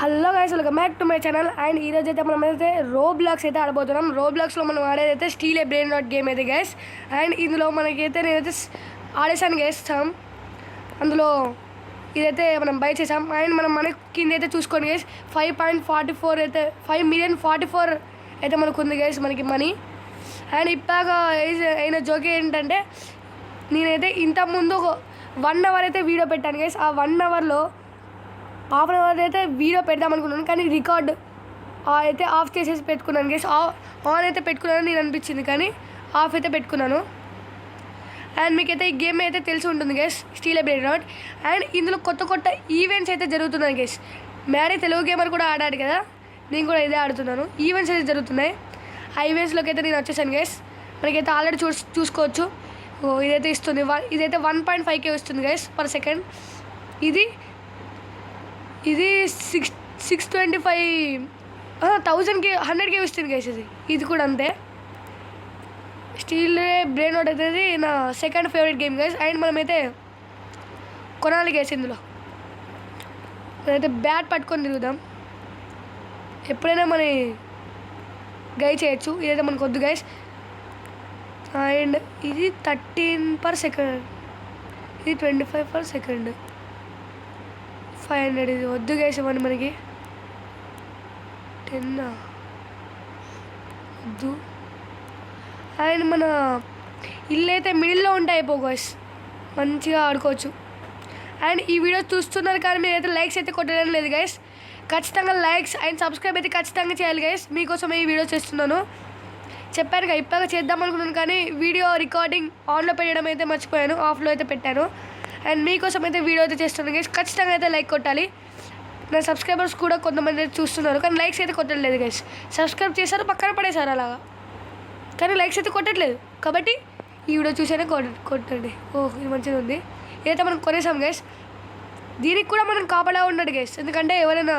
Hello guys, welcome back to my channel. And ఈరోజు అయితే మనమైతే రోబ్లాక్స్ అయితే ఆడబోతున్నాం. రోబ్లాక్స్లో మనం ఆడేదైతే steel a Brain rot game అయితే గైస్. అండ్ ఇందులో మనకైతే నేనైతే ఆడేసాను గైస్. అందులో ఇదైతే మనం బై చేసాం. అండ్ మనకి కింద అయితే చూసుకోండి గైస్, 5.44 అయితే 5,044,000 అయితే మనకు ఉంది గైస్ మనకి మనీ. అండ్ ఇప్పటిక అయిన జోక్ ఏంటంటే, నేనైతే ఇంతకుముందు 1 అవర్ అయితే వీడియో పెట్టాను గైస్. ఆ 1 అవర్లో హాఫ్ అన్ అవర్ అయితే వీడియో పెడదాం అనుకున్నాను, కానీ రికార్డ్ అయితే ఆఫ్ చేసేసి పెట్టుకున్నాను గైస్. ఆన్ అయితే పెట్టుకున్నాను నేను అనిపించింది, కానీ ఆఫ్ అయితే పెట్టుకున్నాను. అండ్ మీకైతే ఈ గేమ్ అయితే తెలిసి ఉంటుంది guys, Steal a Brain Rot. And ఇందులో కొత్త ఈవెంట్స్ అయితే జరుగుతున్నాయి గైస్. మ్యారీ తెలుగు గేమర్ కూడా ఆడాడు కదా, నేను కూడా ఇదే ఆడుతున్నాను. ఈవెంట్స్ అయితే జరుగుతున్నాయి. ఆ ఈవెంట్స్లోకి అయితే నేను వచ్చేసాను గైస్. మనకైతే ఆల్రెడీ చూసుకోవచ్చు. ఇదైతే ఇస్తుంది, ఇదైతే 1.5K వస్తుంది గైస్ పర్ సెకండ్. ఇది 625,000కి 100K వస్తుంది గైస్. ఇది కూడా అంతే. స్టీల్ బ్రెయిన్ రాట్ అయితే నా second favourite game guys. And మనమైతే కొనాలి గైస్. ఇందులో మనమైతే బ్యాట్ పట్టుకొని తిరుగుదాం. ఎప్పుడైనా మన గై చేయొచ్చు. ఇదైతే మనకు వద్దు గైస్. అండ్ ఇది 13 per second, ఇది 25 per second. 500 ఇది వద్దు గైస్. ఇవ్వండి మనకి 10 వద్దు. అండ్ మన ఇల్లు అయితే మిడిల్లో ఉంటాయి అయిపో గైస్, మంచిగా ఆడుకోవచ్చు. అండ్ ఈ వీడియో చూస్తున్నారు కానీ మీరైతే లైక్స్ అయితే కొట్టడం లేదు గైస్. ఖచ్చితంగా లైక్స్ అండ్ సబ్స్క్రైబ్ అయితే ఖచ్చితంగా చేయాలి గైస్. మీకోసం ఈ వీడియో చేస్తున్నాను. చెప్పాను కదా, ఇప్పటిగా చేద్దాం అనుకున్నాను, కానీ వీడియో రికార్డింగ్ ఆన్లో పెట్టడం అయితే మర్చిపోయాను, ఆఫ్లో అయితే పెట్టాను. అండ్ మీకోసం అయితే వీడియో అయితే చేస్తున్నాను గైస్. ఖచ్చితంగా అయితే లైక్ కొట్టాలి. నా సబ్స్క్రైబర్స్ కూడా కొంతమంది అయితే చూస్తున్నారు, కానీ లైక్స్ అయితే కొట్టట్లేదు గైస్. సబ్స్క్రైబ్ చేశారు, పక్కన పడేశారు అలాగా, కానీ లైక్స్ అయితే కొట్టట్లేదు. కాబట్టి ఈ వీడియో చూసేనే కొట్టండి. ఓహ్, ఇది మంచిగా ఉంది. ఇదైతే మనం కొనేసాం గైస్. దీనికి కూడా మనం కాపలా ఉన్నాడు గైస్, ఎందుకంటే ఎవరైనా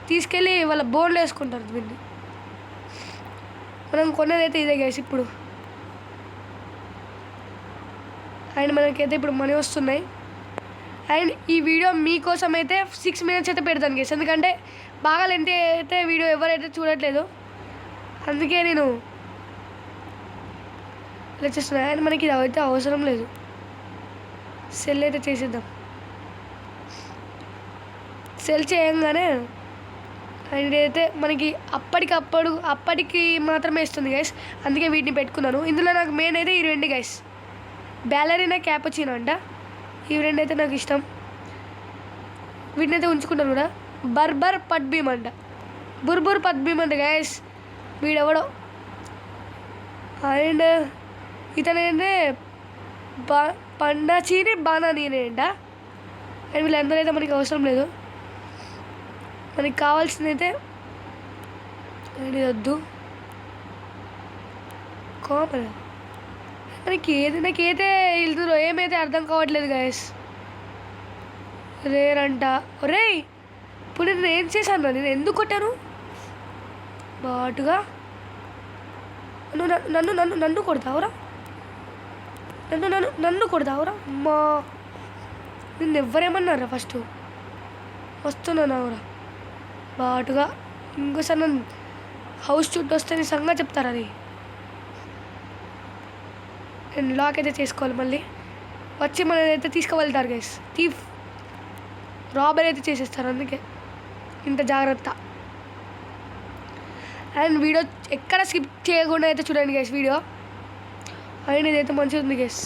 తీసుకెళ్ళి వాళ్ళ బోన్లో వేసుకుంటారు దీన్ని. మనం కొన్నదైతే ఇదే గైస్ ఇప్పుడు. అండ్ మనకైతే ఇప్పుడు మనీ వస్తున్నాయి. అండ్ ఈ వీడియో మీకోసం అయితే 6 minutes అయితే పెడతాను గైస్, ఎందుకంటే బాగా లెంత్ అయితే వీడియో ఎవరైతే చూడట్లేదు, అందుకే నేను ఇలా చేస్తున్నాను. అండ్ మనకి ఇది అయితే అవసరం లేదు, సెల్ అయితే చేసేద్దాం. సెల్ చేయంగానే అండ్ అయితే మనకి అప్పటికి మాత్రమే ఇస్తుంది గైస్, అందుకే వీటిని పెట్టుకున్నాను. ఇందులో నాకు మెయిన్ అయితే ఈ 2 గైస్, బ్యాలరీనా క్యాపుచినో అంట. ఈ 2 అయితే నాకు ఇష్టం, వీటిని అయితే ఉంచుకుంటాను కూడా. బర్బర్ పట్బీమ్ అంట, బుర్బుర్ పట్బీమ్ అంట గైస్, వీడెవడో. అండ్ ఇతనైతే పండాచీని బాణానీనే అంట. అండ్ వీళ్ళందరూ అయితే మనకి అవసరం లేదు. మనకి కావాల్సిందైతే అండ్ ఇది వద్దు. కామన్ నాకైతే ఇందులో ఏమైతే అర్థం కావట్లేదు గైస్. రేరంట. ఒరే, ఇప్పుడు నేను ఏం చేశాను? నేను ఎందుకు కొట్టాను బాటుగా? నన్ను కొడతావురా? నన్ను కొడతావురా? అమ్మా, నిన్ను ఎవ్వరేమన్నారా? ఫస్ట్ వస్తున్నావురా బాటుగా. ఇంకోసారి నన్ను హౌస్ చుట్టూ వస్తే నీ సంగతి చెప్తారు. అది నేను లాక్ అయితే చేసుకోవాలి. మళ్ళీ వచ్చి మనల్ని అయితే తీసుకువెళ్తారు గైస్. థీఫ్ రాబరీ అయితే చేసేస్తారు, అందుకే ఇంత జాగ్రత్త. అండ్ వీడియో ఎక్కడ స్కిప్ చేయకుండా అయితే చూడండి గైస్ వీడియో. అండ్ ఇదైతే మంచిగా ఉంది గైస్.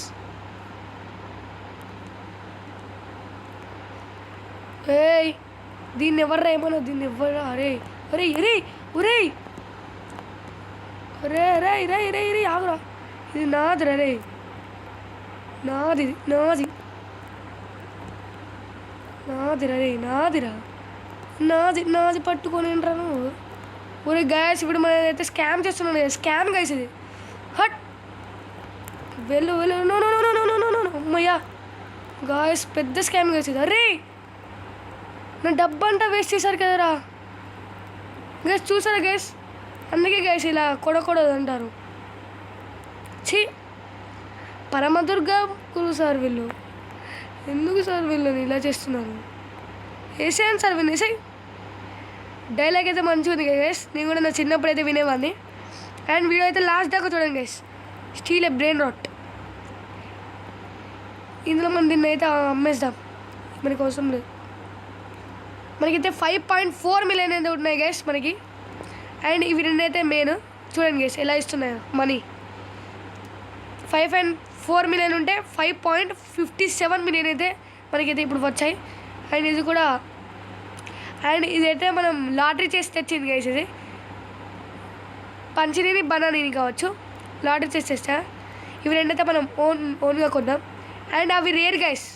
ఏయ్, దీన్ని ఎవర్రా ఏమన్నా? దీన్ని ఎవర్రా? అరే అరే అరే ఒరే అరే రే రే రే రే ఆగురా, ఇది నాదిరా. రే నాది పట్టుకొని నువ్వు. ఒరే గైస్, ఇప్పుడు మనం అయితే స్కామ్ చేస్తున్నాను. స్కామ్ గైస్ ఇది. హట్ వెళ్ళు. అమ్మయ్యా గాయస్, పెద్ద స్కామ్ గైస్ ఇది. అరే, నా డబ్బంతా వేస్ట్ చేశారు కదరా గైస్. చూసారా గైస్? అందుకే గైస్ ఇలా కొడకూడదు అంటారు. ఛీ, పరమదుర్గకులు సార్ వీళ్ళు. ఎందుకు సార్ వీళ్ళని ఇలా చేస్తున్నారు? వేసేయండి సార్, వీళ్ళు వేసేయి. డైలాగ్ అయితే మంచిగా ఉంది గైస్, నేను కూడా నా చిన్నప్పుడు అయితే వినేవాడిని. అండ్ వీడియో అయితే లాస్ట్ దాకా చూడండి guys. Steal a Brain rot, ఇందులో మనం దీన్ని అయితే అమ్మేద్దాం, మనకి అవసరం లేదు. మనకైతే 5.4 మిలియన్ అయితే ఉన్నాయి గైస్ మనకి. అండ్ ఇవి రెండు అయితే మెయిన్, చూడండి గైస్ ఎలా ఇస్తున్నాయో మనీ. 5.4 మిలియన్ ఉంటే 5.57 మిలియన్ అయితే మనకైతే ఇప్పుడు వచ్చాయి. అండ్ ఇది కూడా, అండ్ ఇదైతే మనం లాటరీ చేసి తెచ్చింది గైస్. ఇది పంచినీని బనానీని కావచ్చు, లాటరీ చేసి తెచ్చా. ఇవి రెండైతే మనం ఓన్గా కొన్నాం. అండ్ అవి రేర్ గైస్,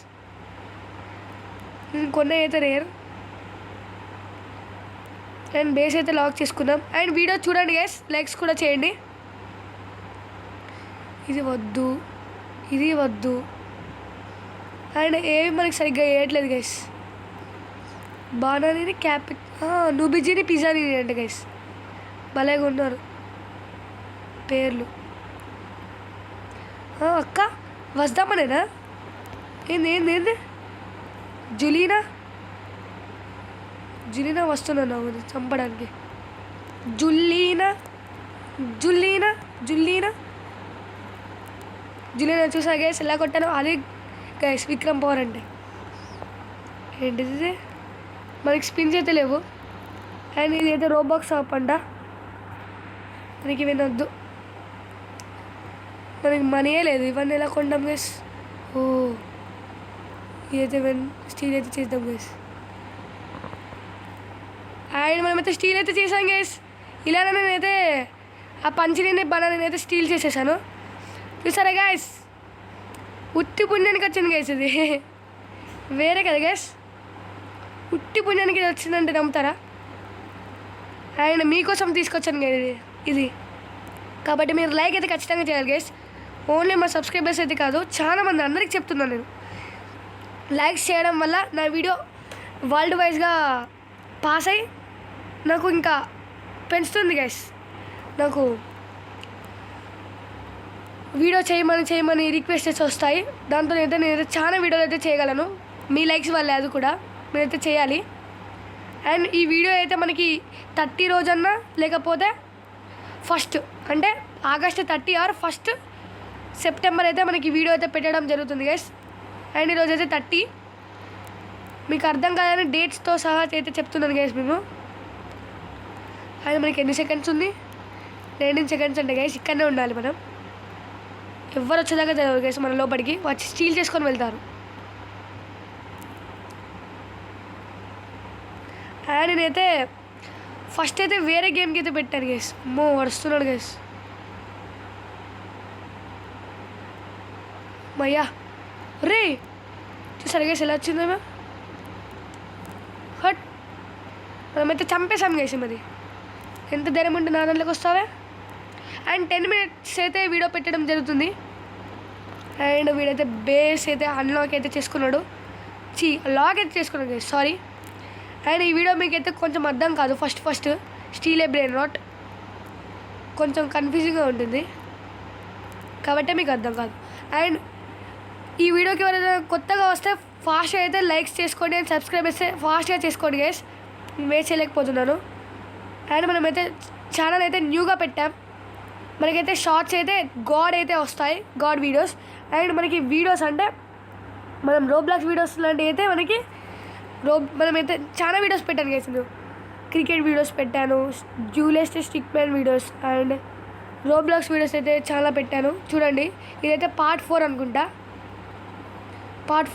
కొన్న అయితే రేర్. అండ్ బేస్ అయితే లాక్ చేసుకున్నాం. అండ్ వీడియో చూడండి గైస్, లైక్స్ కూడా చేయండి. ఇది వద్దు, ఇది వద్దు. అండ్ ఏమి మనకి సరిగ్గా వేయట్లేదు గైస్. బానానీని నూబిజీని పిజ్జాని అంట గైస్, భలేగా ఉన్నారు పేర్లు. అక్క వస్తామనేనా? ఏంది జులీనా వస్తున్నాను చంపడానికి. జులీనా చూసా గైస్ ఎలా కొట్టాను. అది గైస్ విక్రమ్ పవర్ అంటే ఏంటిది? మనకి స్పిన్స్ అయితే లేవు. అండ్ ఇది అయితే రోబాక్స్ షాప్ అంట, మనకి వినొద్దు, మనకి మనీయే లేదు. ఇవన్నీ ఎలా కొంటాం గైస్? ఇదైతే స్టీల్ అయితే చేద్దాం గైస్. అండ్ మనమైతే స్టీల్ అయితే చేసాం గైస్. ఇలానే నేనైతే ఆ పంచిని బనాని అయితే స్టీల్ చేసేసాను. చూసారా గైస్, ఉత్తి పుణ్యానికి వచ్చింది గైస్. ఇది వేరే కదా గైస్, ఉట్టి పుణ్యానికి వచ్చిందంటే నమ్ముతారా? అండ్ మీకోసం తీసుకొచ్చాను గైస్ ఇది. కాబట్టి మీరు లైక్ అయితే ఖచ్చితంగా చేయాలి గైస్. ఓన్లీ మా సబ్స్క్రైబర్స్ అయితే కాదు, చాలా మంది అందరికి చెప్తున్నాను నేను. లైక్స్ చేయడం వల్ల నా వీడియో వరల్డ్ వైజ్గా పాస్ అయ్యి నాకు ఇంకా పెంచుతుంది గైస్. నాకు వీడియో చేయమని రిక్వెస్టెస్ వస్తాయి. దాంతో నేనైతే చాలా వీడియోలు అయితే చేయగలను. మీ లైక్స్ వల్లే అది కూడా మీరైతే చేయాలి. అండ్ ఈ వీడియో అయితే మనకి 30 రోజన్నా లేకపోతే ఫస్ట్ అంటే ఆగస్ట్ 30 ఆర్ 1 సెప్టెంబర్ అయితే మనకి వీడియో అయితే పెట్టడం జరుగుతుంది గైస్. అండ్ ఈరోజు అయితే 30, మీకు అర్థం కాదని డేట్స్తో సహా అయితే చెప్తున్నాను గైస్ మేము. అండ్ మనకి ఎన్ని సెకండ్స్ ఉంది? 19 సెకండ్స్ అంటే గైస్ ఇక్కడనే ఉండాలి మనం. ఎవరు వచ్చేదాకా చదవరు గైస్, మన లోపలికి వచ్చి స్టీల్ చేసుకొని వెళ్తారు. అండ్ నేనైతే ఫస్ట్ అయితే వేరే గేమ్కి అయితే పెట్టాను గైస్. అమ్మో వస్తున్నాడు గైస్. మయ్యా రే చూసారు గైస్ ఎలా వచ్చిందేమో. హట్ మనమైతే చంపేసాం గైస్. మరి ఎంత ధైర్యం ఉంటే నా దాంట్లోకి వస్తావే. అండ్ 10 minutes అయితే వీడియో పెట్టడం జరుగుతుంది. అండ్ వీడైతే బేస్ అయితే అన్లాక్ అయితే చేసుకున్నాడు, లాక్ అయితే చేసుకున్నాడు గైస్, సారీ. అండ్ ఈ వీడియో మీకైతే కొంచెం అర్థం కాదు. First steel a Brain rot కొంచెం కన్ఫ్యూజింగ్గా ఉంటుంది కాబట్టి మీకు అర్థం కాదు. అండ్ ఈ వీడియోకి ఎవరైనా కొత్తగా వస్తే ఫాస్ట్గా అయితే లైక్స్ చేసుకోండి అండ్ సబ్స్క్రైబ్ చేస్తే ఫాస్ట్గా చేసుకోండి గైస్. నేను చేయలేకపోతున్నాను. అండ్ మనమైతే ఛానల్ అయితే న్యూగా పెట్టాం. మనకైతే షార్ట్స్ అయితే గాడ్ అయితే వస్తాయి, గాడ్ వీడియోస్. అండ్ మనకి వీడియోస్ అంటే మనం రోబ్లాక్స్ వీడియోస్ లాంటివి అయితే మనకి మనమైతే చాలా వీడియోస్ పెట్టాను గైస్. క్రికెట్ వీడియోస్ పెట్టాను, duelist stick man videos and Roblox videos అయితే చాలా పెట్టాను. చూడండి ఇదైతే పార్ట్ 4 అనుకుంటా. Part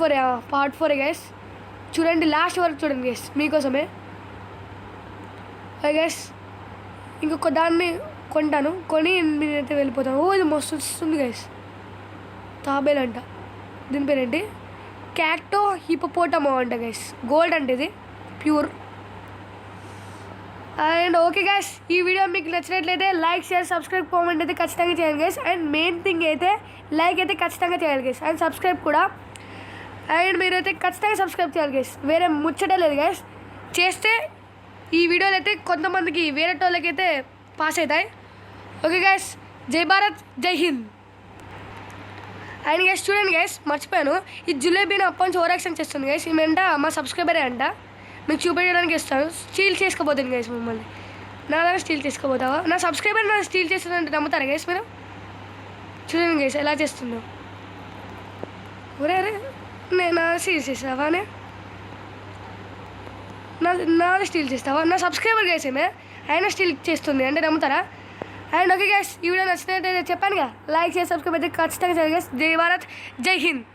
4 guys. చూడండి లాస్ట్ వరకు చూడండి గైస్, మీకోసమే గైస్. ఇంకొక దాన్ని కొంటాను, కొని నేనైతే వెళ్ళిపోతాను. ఇది మస్తు వస్తుంది గైస్. తాబేల్ అంట, దీని పేరేంటి? క్యాక్టో హిపోపోటమో అంట గైస్. గోల్డ్ అంటే ఇది ప్యూర్. అండ్ ఓకే గైస్, ఈ వీడియో మీకు నచ్చినట్లయితే లైక్ షేర్ సబ్స్క్రైబ్ కామెంట్ అయితే ఖచ్చితంగా చేయాలి గైస్. అండ్ మెయిన్ థింగ్ అయితే లైక్ అయితే ఖచ్చితంగా చేయాలి గైస్, అండ్ సబ్స్క్రైబ్ కూడా. అండ్ మీరైతే ఖచ్చితంగా సబ్స్క్రైబ్ చేయాలి గైస్, వేరే ముచ్చటే లేదు గైస్. చేస్తే ఈ వీడియోలు అయితే కొంతమందికి వేరే వాళ్ళకి అయితే పాస్ అవుతాయి. ఓకే గైస్, జై భారత్, జై హింద్. అండ్ గైస్ చూడండి గైస్, మర్చిపోయాను, ఈ జిలేబీని అప్పటి నుంచి ఓవర్ యాక్షన్ చేస్తుంది గైస్. ఈమెంట మా సబ్స్క్రైబరే అంట. మీకు చూపించడానికి ఇస్తాను. స్టీల్ చేసుకోబోతుంది గైస్ మిమ్మల్ని. నా దగ్గర స్టీల్ చేసుకోబోతావా? నా సబ్స్క్రైబర్ నా స్టీల్ చేస్తుందంటే నమ్ముతారా గైస్ మీరు? చూడండి గైస్ ఎలా చేస్తుందో. ఒరే అరే నేను స్టీల్ చేస్తావా? నాది స్టీల్ చేస్తావా? నా సబ్స్క్రైబర్ గైస్ ఏమే అయినా స్టీల్ చేస్తుంది అంటే నమ్ముతారా? అండ్ ఓకే గైస్, ఈ వీడియో నచ్చినట్టయితే చెప్పానుగా, లైక్ చేసి సబ్స్క్రైబ్ అయితే ఖచ్చితంగా చేయండి గైస్. జై భారత్, జై హింద్.